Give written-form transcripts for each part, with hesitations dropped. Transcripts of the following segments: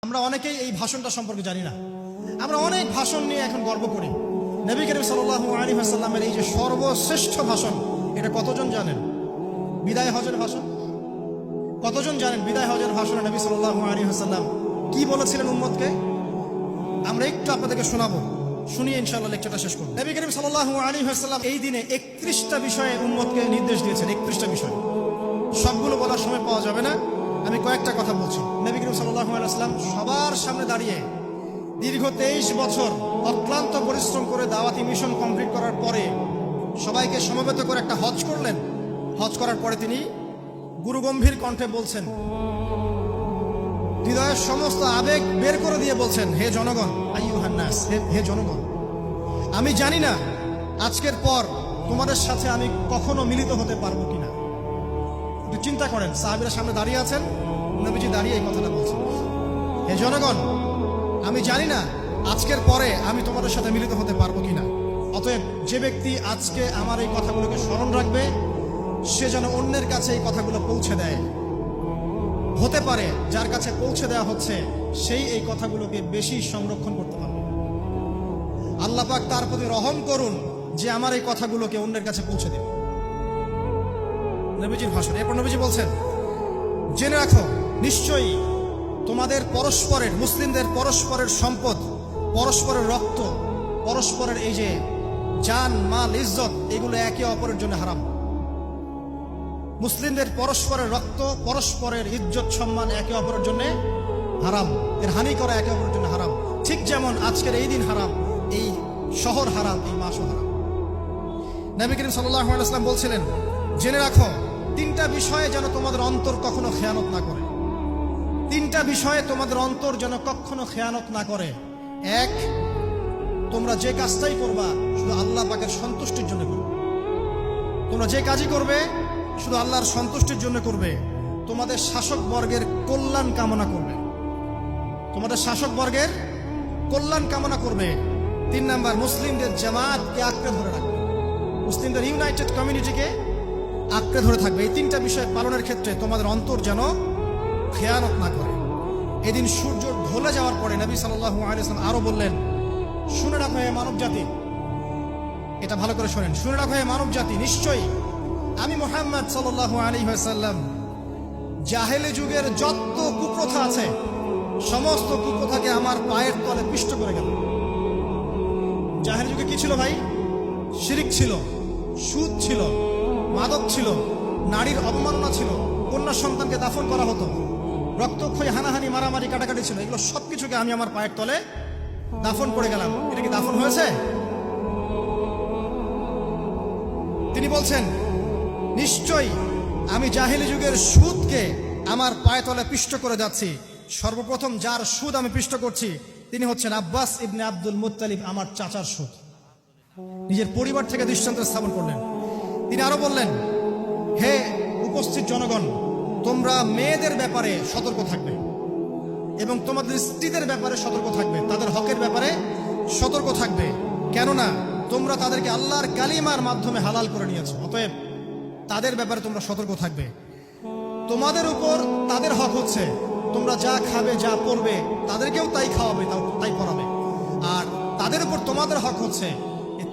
আমরা অনেকেই এই ভাষণটা সম্পর্কে জানি না। আমরা অনেক ভাষণ নিয়ে এখন গর্ব করি। নবী করিম সাল্লাল্লাহু আলাইহি ওয়াসাল্লামের এই যে সর্বশ্রেষ্ঠ ভাষণ, এটা কতজন জানেন? বিদায় হজের ভাষণ। কতজন জানেন বিদায় হজের ভাষণে নবী সাল্লাল্লাহু আলাইহি ওয়াসাল্লাম কি বলেছিলেন উম্মতকে? আমরা একটু আপনাদেরকে শোনাবো, শুনিয়ে ইনশাআল্লাহ লেকচারটা শেষ করব। নবী করিম সাল্লাল্লাহু আলাইহি ওয়াসাল্লাম এই দিনে 31টা বিষয়ে উম্মতকে নির্দেশ দিয়েছেন। 31টা বিষয়, সবগুলো বলার সময় পাওয়া যাবে না, আমি কয়েকটা কথা বলছি। নবী করিম সাল্লাল্লাহু আলাইহি ওয়াসাল্লাম সবার সামনে দাঁড়িয়ে দীর্ঘ 23 বছর অক্লান্ত পরিশ্রম করে দাওয়াতি মিশন কমপ্লিট করার পরে সবাইকে সমবেত করে একটা হজ করলেন। হজ করার পরে তিনি গুরুগম্ভীর কণ্ঠে বলছেন, হৃদয়ের সমস্ত আবেগ বের করে দিয়ে বলছেন, হে জনগণ, আইয়ুহান নাস, হে জনগণ, আমি জানি না আজকের পর তোমাদের সাথে আমি কখনো মিলিত হতে পারবো কিনা। একটু চিন্তা করেন, সাহাবীরা সামনে দাঁড়িয়ে আছেন, নবীজি দাঁড়িয়ে এই কথাটা বলছেন, হে জনগণ, আমি জানি না আজকের পরে আমি তোমাদের সাথে মিলিত হতে পারবো কিনা। অতএব যে ব্যক্তি আজকে আমার এই কথাগুলোকে স্মরণ রাখবে, সে যেন অন্যের কাছে এই কথাগুলো পৌঁছে দেয়। হতে পারে যার কাছে পৌঁছে দেওয়া হচ্ছে সেই এই কথাগুলোকে বেশি সংরক্ষণ করতে পারবে। আল্লাহ পাক তার প্রতি রহম করুন যে আমার এই কথাগুলোকে অন্যের কাছে পৌঁছে দেবে। নবীজির ভাষণ। এরপর নবীজি বলছেন, জেনে রাখো নিশ্চয়ই তোমাদের পরস্পরের, মুসলিমদের পরস্পরের সম্পদ, পরস্পরের রক্ত, পরস্পরের এই যে জান, মাল, ইজ্জত, এগুলো একে অপরের জন্য হারাম। মুসলিমদের পরস্পরের রক্ত, পরস্পরের ইজ্জত, সম্মান একে অপরের জন্য হারাম। এর হানি করা একে অপরের জন্য হারাম। ঠিক যেমন আজকের এই দিন হারাম, এই শহর হারাম, এই মাসও হারাম। নবী করিম সাল্লাল্লাহু আলাইহি ওয়াসাল্লাম বলছিলেন, জেনে রাখো 3টা বিষয়ে যেন তোমাদের অন্তর কখনো খেয়ানত না করে। 3টা বিষয়ে তোমাদের অন্তর যেন কখনো খেয়ানত না করে। 1, তোমরা যে কাজটাই করবা শুধু আল্লাহ পাকের সন্তুষ্টির জন্য করবে। তোমরা যে কাজই করবে শুধু আল্লাহর সন্তুষ্টির জন্য করবে। তোমাদের শাসক বর্গের কল্যাণ কামনা করবে। তোমাদের শাসক বর্গের কল্যাণ কামনা করবে। 3 নাম্বার, মুসলিমদের জামাতকে আঁকড়ে ধরে রাখবে। মুসলিমদের ইউনাইটেড কমিউনিটিকে আঁকড়ে ধরে থাকবে। এই 3টা বিষয় পালনের ক্ষেত্রে তোমাদের অন্তর যেন খেয়ানত না করে। এদিন সূর্য ঢলে যাওয়ার পরে নবী সাল্লাল্লাহু আলাইহি ওয়াসাল্লাম আরো বললেন, শুনে রাখো হে মানব জাতি, এটা ভালো করে শোনেন, শুনে রাখো হে মানব জাতি, নিশ্চয়ই আমি মুহাম্মদ সাল্লাল্লাহু আলাইহি ওয়াসাল্লাম জাহেলি যুগের যত কুপ্রথা আছে সমস্ত কুপ্রথাকে আমার পায়ের তলে পিষ্ট করে গেল। জাহেলি যুগে কি ছিল ভাই? শিরিক ছিল, সুদ ছিল, মাদক ছিল, নারীর অবমাননা ছিল, কন্যা সন্তানকে দাফন করা হতো, রক্তক্ষয়ী, হানাহানি, মারামারি, কাটাকাটি ছিল। এগুলো সবকিছুকে আমি আমার পায়ের তলে দাফন করে গেলাম। এটা কি দাফন হয়েছে? তিনি বলছেন, নিশ্চয়ই আমি জাহেলি যুগের সুদকে আমার পায়ে তলে পিষ্ট করে যাচ্ছি। সর্বপ্রথম যার সুদ আমি পিষ্ট করছি তিনি হচ্ছেন আব্বাস ইবনে আব্দুল মুত্তালিব, আমার চাচার সুদ। নিজের পরিবার থেকে দৃষ্টান্ত স্থাপন করলেন। তিনি আরো বললেন, হে উপস্থিত জনগণ, তোমরা মেয়েদের ব্যাপারে সতর্ক থাকবে এবং তোমাদের স্ত্রীদের ব্যাপারে সতর্ক থাকবে, তাদের হকের ব্যাপারে সতর্ক থাকবে, কেননা তোমরা তাদেরকে আল্লাহর কালিমার মাধ্যমে হালাল করে নিয়েছো। অতএব তাদের ব্যাপারে তোমরা সতর্ক থাকবে। তোমাদের উপর তাদের হক হচ্ছে তোমরা যা খাবে, যা পরবে, তাদেরকেও তাই খাওয়াবে, তাই পরাবে। আর তাদের উপর তোমাদের হক হচ্ছে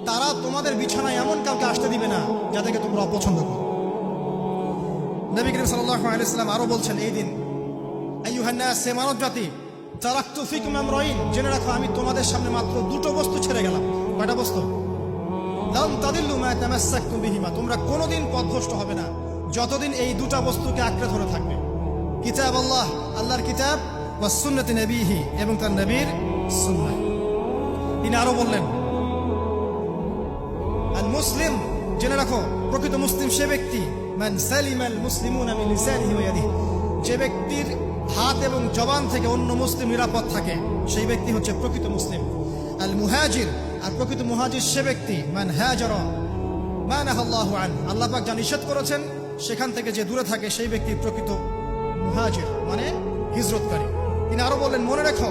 তারা তোমাদের বিছানায় এমন কাউকে আসতে দিবে না যাদেরকে তোমরা অপছন্দ করো। নবী করিম সাল্লাল্লাহু আলাইহি ওয়াসাল্লাম আরো বলছেন, এই দিন আইয়ুহান নাস, হে মানব জাতি, তারাকতু ফিকুম আমরাইন, জেনে রাখো আমি তোমাদের সামনে মাত্র 2টো বস্তু ছেড়ে গেলাম। কয়টা বস্তু? লান তাদিল্লু মা তামাসসাকতুম বিহিমা, তোমরা কোনোদিন পথভ্রষ্ট হবে না যতদিন এই 2টা বস্তুকে আঁকড়ে ধরে থাকবে। কিতাব আল্লাহ, আল্লাহর কিতাব, ওয়া সুন্নতি নবীহি, এবং তার নবীর সুন্নাহ। তিনি আরো বললেন, আল মুসলিম, জেনে রাখো প্রকৃত মুসলিম সে ব্যক্তি, মান সালিমাল মুসলিমুনা মিন লিসানিহি ওয়া ইয়াদিহি, যে ব্যক্তির হাত এবং জবান থেকে অন্য মুসলিম নিরাপদ থাকে সেই ব্যক্তি হচ্ছে প্রকৃত মুসলিম। আল মুহাজির, আর প্রকৃত মুহাজির সে ব্যক্তি, মান হাজারা মা নাহাল্লাহু আন, আল্লাহ পাক যা নিষেধ করেছেন সেখান থেকে যে দূরে থাকে সেই ব্যক্তি প্রকৃত মুহাজির, মানে হিজরতকারী। তিনি আরো বললেন, মনে রেখো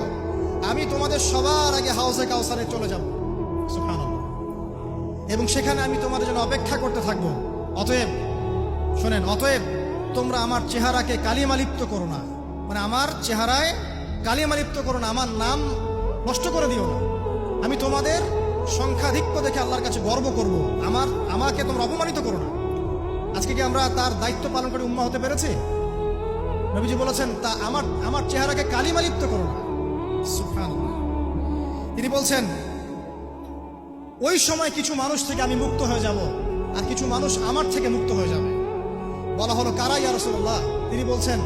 আমি তোমাদের সবার আগে হাউজে কাউসারে চলে যাব, সুবহানাল্লাহ, এবং সেখানে আমি তোমাদের জন্য অপেক্ষা করতে থাকবো। অতএব শোনেন, অতএব তোমরা আমার চেহারাকে কালিমা লিপ্ত করো না, মানে আমার চেহারায় কালিমা লিপ্ত করো না, আমার নাম নষ্ট করে দিও না। আমি তোমাদের সংখ্যাধিক্য দেখে আল্লাহর কাছে গর্ব করব, আমাকে তোমরা অপমানিত করো না। আজকে কি আমরা তার দায়িত্ব পালন করে উম্মাহ হতে পেরেছি? নবীজি বলেছেন তা আমার চেহারাকে কালিমা লিপ্ত করো না। সুবহানাল্লাহ। তিনি বলছেন ওই সময় কিছু মানুষ থেকে আমি মুক্ত হয়ে যাব, আর কিছু মানুষ আমার থেকে মুক্ত হয়ে যাবে। বলা হলো কারা ইয়া রাসূলুল্লাহ? তিনি বলছেন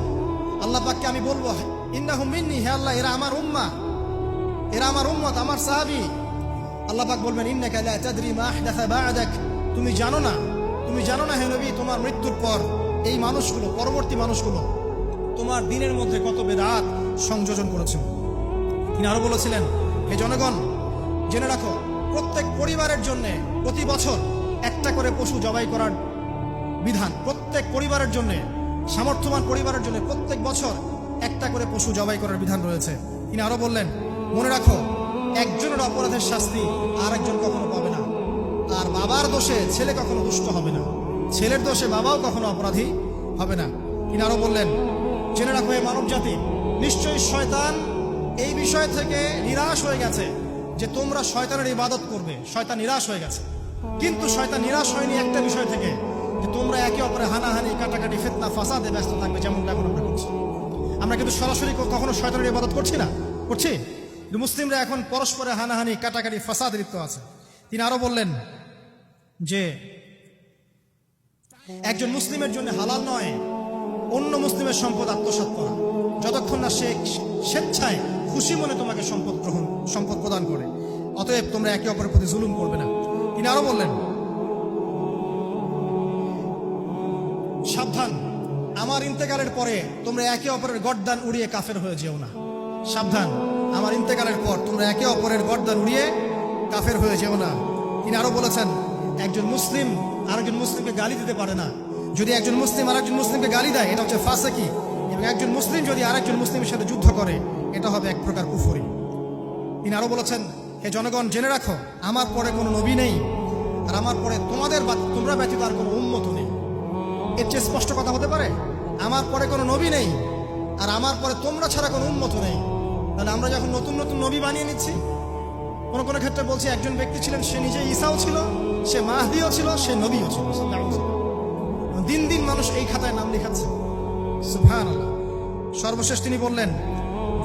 আল্লাহ পাককে আমি বলবো ইন্নাহুম মিন্নি, হে আল্লাহ এরা আমার উম্মাহ, এরা আমার উম্মত, আমার সাহাবী। আল্লাহ পাক বলবেন ইন্নাকা লা তাদরি মা আহদাসা বা'দাক, তুমি জানো না হে নবী তোমার মৃত্যুর পর এই মানুষগুলো, পরবর্তী মানুষগুলো তোমার দিনের মধ্যে কত বেদাত সংযোজন করেছে। তিনি আরো বলেছিলেন হে জনগণ জেনে রাখো প্রত্যেক পরিবারের জন্য প্রতি বছর একটা করে পশু জবাই করার বিধান, প্রত্যেক পরিবারের জন্য, সামর্থ্যবান পরিবারের জন্য প্রত্যেক বছর একটা করে পশু জবাই করার বিধান রয়েছে। তিনি আরো বললেন মনে রাখো একজনের অপরাধের শাস্তি আর একজন কখনো পাবে না, আর বাবার দোষে ছেলে কখনো দুষ্ট হবে না, ছেলের দোষে বাবাও কখনো অপরাধী হবে না। তিনি আরো বললেন জেনে রাখো হে মানব জাতি, নিশ্চয়ই শয়তান এই বিষয় থেকে নিরাশ হয়ে গেছে যে তোমরা শয়তানের ইবাদত করবে। শয়তান নিরাশ হয়ে গেছে, কিন্তু শয়তান নিরাশ হয়নি একটা বিষয় থেকে, যে তোমরা একে অপরে হানাহানি, কাটাকাটি, ফিতনা, ফাসাদে ব্যস্ত থাকবে, যেমনটা এখন আমরা করছি। আমরা কিন্তু সরাসরি কখনো শয়তানের ইবাদত করছি না, করছি? মুসলিমরা এখন পরস্পরে হানাহানি, কাটাকাটি, ফাসাদে লিপ্ত আছে। তিনি আরো বললেন যে একজন মুসলিমের জন্য হালাল নয় অন্য মুসলিমের সম্পদ আত্মসাৎ করা, যতক্ষণ না সে স্বেচ্ছায় খুশি মনে তোমাকে সম্পদ প্রদান করে। অতএব তোমরা একে অপরের প্রতি জুলুম করবে না। তিনি আরো বললেন সাবধান, আমার ইন্তেকালের পরে তোমরা একে অপরের গর্দান উড়িয়ে কাফের হয়ে যেও না। সাবধান, আমার ইন্তেকালের পর তোমরা একে অপরের গর্দান উড়িয়ে কাফের হয়ে যেও না। তিনি আরো বলেছেন একজন মুসলিম আরেকজন মুসলিমকে গালি দিতে পারে না। যদি একজন মুসলিম আরেকজন মুসলিমকে গালি দেয় এটা হচ্ছে ফাসিকি, এবং একজন মুসলিম যদি আরেকজন মুসলিমের সাথে যুদ্ধ করে এটা হবে এক প্রকার কুফরি। তিনি আরো বলেছেন হে জনগণ জেনে রাখো আমার পরে কোনো নবী নেই, আর আমার পরে তোমরা ব্যতীত আর কোনো উম্মত নেই। এর চেয়ে স্পষ্ট কথা হতে পারে? আমার পরে কোনো নবী নেই আর আমার পরে তোমরা ছাড়া কোনো উম্মত নেই। তাহলে আমরা যখন নতুন নতুন নবী বানিয়ে নিচ্ছি, কোনো কোনো ক্ষেত্রে বলছি একজন ব্যক্তি ছিলেন সে নিজে ঈসাও ছিল, সে মাহদিও ছিল, সে নবীও ছিল। দিন দিন মানুষ এই খাতায় নাম লেখাচ্ছে। সুবহানাল্লাহ। সর্বশেষ তিনি বললেন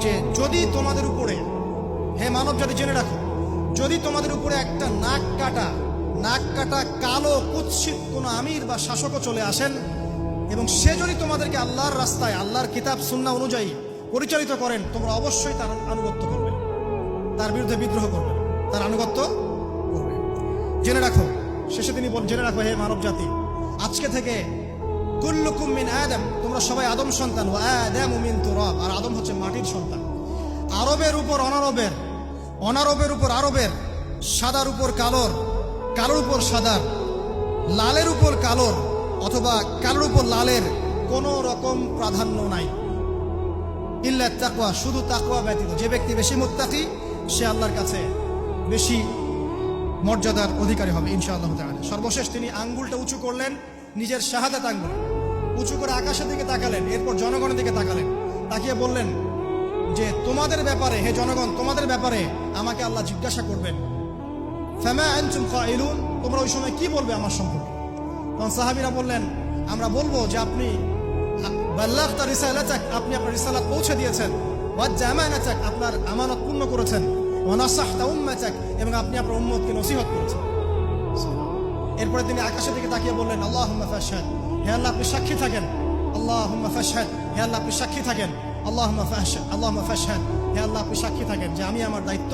যে যদি তোমাদের উপরে, হে মানব জাতি জেনে রাখো, যদি তোমাদের উপরে একটা নাক কাটা কালো কুৎসিত কোনো আমির বা শাসকও চলে আসেন এবং সে যদি তোমাদেরকে আল্লাহর রাস্তায়, আল্লাহর কিতাব সুন্নাহ অনুযায়ী পরিচালিত করেন, তোমরা অবশ্যই তার আনুগত্য করবে, তার বিরুদ্ধে বিদ্রোহ করবে, তার আনুগত্য করবে। জেনে রাখো, শেষে তিনি জেনে রাখো হে মানব জাতি, আজকে থেকে কুল্লুকুম মিন আদম, তোমরা সবাই আদম সন্তান, ওয়া আদামু মিন তুরাব, আর আদম হচ্ছে মাটির সন্তান। আরবের উপর অনারবের, অনারবের উপর আরবের, সাদার উপর কালোর, কালোর উপর সাদার, লালের উপর কালোর অথবা কালোর উপর লালের কোনো রকম প্রাধান্য নাই। ইল্লা তাকওয়া, শুধু তাকওয়া ব্যতীত। যে ব্যক্তি বেশি মুত্তাকি সে আল্লাহর কাছে বেশি মর্যাদার অধিকারী হবে ইনশাআল্লাহ তাআলা। সর্বশেষ তিনি আঙ্গুলটা উঁচু করলেন, নিজের শাহাদাত আঙ্গুল উঁচু করে আকাশের দিকে তাকালেন, এরপর জনগণের দিকে তাকালেন, তাকিয়ে বললেন যে তোমাদের ব্যাপারে, হে জনগণ, তোমাদের ব্যাপারে আমাকে আল্লাহ জিজ্ঞাসা করবেন। ফামা আনতুম কাইলুন, তোমরা ওই সময় কি বলবে আমার সম্পর্কে? তখন সাহাবীরা বললেন আমরা বলবো যে আপনি বাল্লাগতা রিসালাতাক, আপনি আপনার রিসালাত পৌঁছে দিয়েছেন, ওয়া জামানাতাক, আপনার আমানত পূর্ণ করেছেন, ওয়া নাসাহতা উম্মাতাক, এবং আপনি আপনার উম্মতকে নসিহত করেছেন। এরপরে তিনি আকাশের দিকে তাকিয়ে বললেন আল্লাহুম্মা ফাশহাদ, হে আল্লাহ আপনি সাক্ষী থাকেন। আল্লাহুম্মা ফাশহাদ, হে আল্লাহ আপনি সাক্ষী থাকেন। আল্লাহুম্মা ফাশহাদ, হে আল্লাহ আপনি সাক্ষী থাকেন যে আমি আমার দায়িত্ব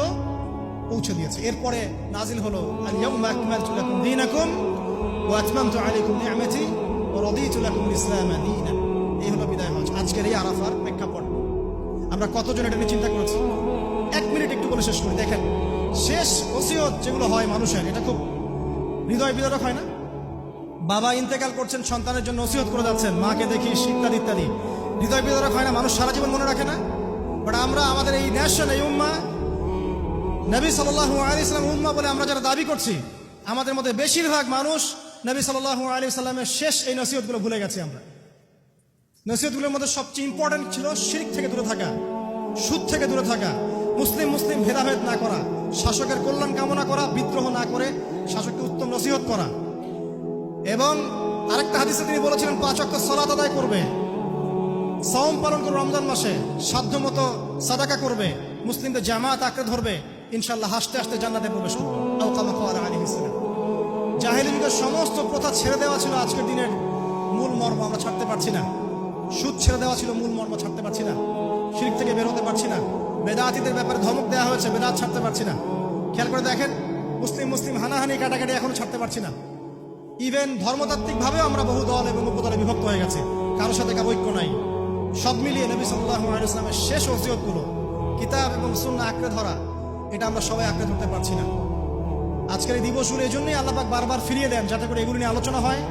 পৌঁছে দিয়েছি। এরপরে নাজিল হলো আল ইয়াউমা আকমালতু লাকুম দীনাকুম ওয়া আতমামতু আলাইকুম নি'মাতি ওয়া রাদিতু লাকুম ইসলাম দীনান। এই হলো বিদায় হজ, আজকের এই আরাফার প্রেক্ষাপট। আমরা কতজন এটা নিয়ে চিন্তা করেছি? 1 মিনিট একটু বলে শেষ করি। দেখেন, শেষ ওসিয়ত যেগুলো হয় মানুষের, এটা খুব হৃদয় বিদারক হয় না? বাবা ইন্তেকাল করছেন, সন্তানের জন্য ওসিয়ত করে যাচ্ছেন, মাকে দেখিস ইত্যাদি ইত্যাদি। হৃদয় বিদারক হয় না? মানুষ সারা জীবন মনে রাখে না? বাট আমরা আমাদের এই ন্যাশন, এই উম্মাহ, নবী সাল্লাল্লাহু আলাইহি সাল্লাম উম্মাহ বলে আমরা যারা দাবি করছি, আমাদের মধ্যে বেশিরভাগ মানুষ নবী সাল্লাল্লাহু আলাইহি সাল্লামের শেষ এই নসিহতগুলো ভুলে গেছি আমরা। নসিহতগুলোর মধ্যে সবচেয়ে ইম্পর্টেন্ট ছিল শিরক থেকে দূরে থাকা, সুদ থেকে দূরে থাকা, মুসলিম মুসলিম ভেদাভেদ না করা, শাসকের কল্যাণ কামনা করা, বিদ্রোহ না করে শাসককে উত্তম নসিহত করা। এবং আরেকটা হাদিসে তিনি বলেছিলেন 5 ওয়াক্ত সালাত আদায় করবে, সাওম পালন করবে, রমজান মাসে সাধ্যমতো সাদাকা করবে, মুসলিমদের জামাত আঁকড়ে ধরবে, ইনশাআল্লাহ হাসতে হাসতে জান্নাতে প্রবেশ করবে। আও কামা ক্বালা আলাইহিস সালাম। জাহেলি যুগের সমস্ত প্রথা ছেড়ে দেওয়া ছিল আজকের দিনের মূল মর্ম আমরা ছাড়তে পারছি না। সুদ ছেড়ে দেওয়া ছিল মূল মর্ম, ছাড়তে পারছি না। শিরক থেকে বের হতে পারছি না। বেদাতীদের ব্যাপারে ধমক দেওয়া হয়েছে, বেদাত ছাড়তে পারছি না। খেয়াল করে দেখেন, মুসলিম মুসলিম হানাহানি কাটাকাটি এখনো ছাড়তে পারছি না। ইভেন ধর্মতাত্ত্বিক ভাবেও আমরা বহু দল এবং উপদলে বিভক্ত হয়ে গেছে, কারোর সাথে কারো ঐক্য নাই। সব মিলিয়ে নবী সাল্লাল্লাহু আলাইহি ওয়াসাল্লামের শেষ ওসিয়তগুলো, কিতাব এবং সুন্নাহ আঁকড়ে ধরা, এটা আমরা সবাই আঁকড়ে ধরতে পারছি না। আজকের এই দিবসগুলো এই জন্যই আল্লাহ পাক বারবার ফিরিয়ে দেন, যাতে করে এগুলো নিয়ে আলোচনা হয়,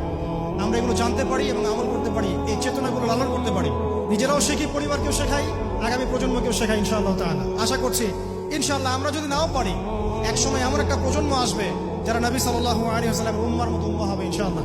আমরা এগুলো জানতে পারি এবং আমল করতে পারি, এই চেতনাগুলো লালন করতে পারি, নিজেরাও শিখি, পরিবারকেও শেখাই, আগামী প্রজন্মকেও শেখাই ইনশাআল্লাহ তাআলা। আশা করছি ইনশাআল্লাহ আমরা যদি নাও পারি, একসময় এমন একটা প্রজন্ম আসবে যারা নবী সাল্লাল্লাহু আলাইহি ওয়াসাল্লামের উম্মার মতো উম্মাহ হবে ইনশাআল্লাহ।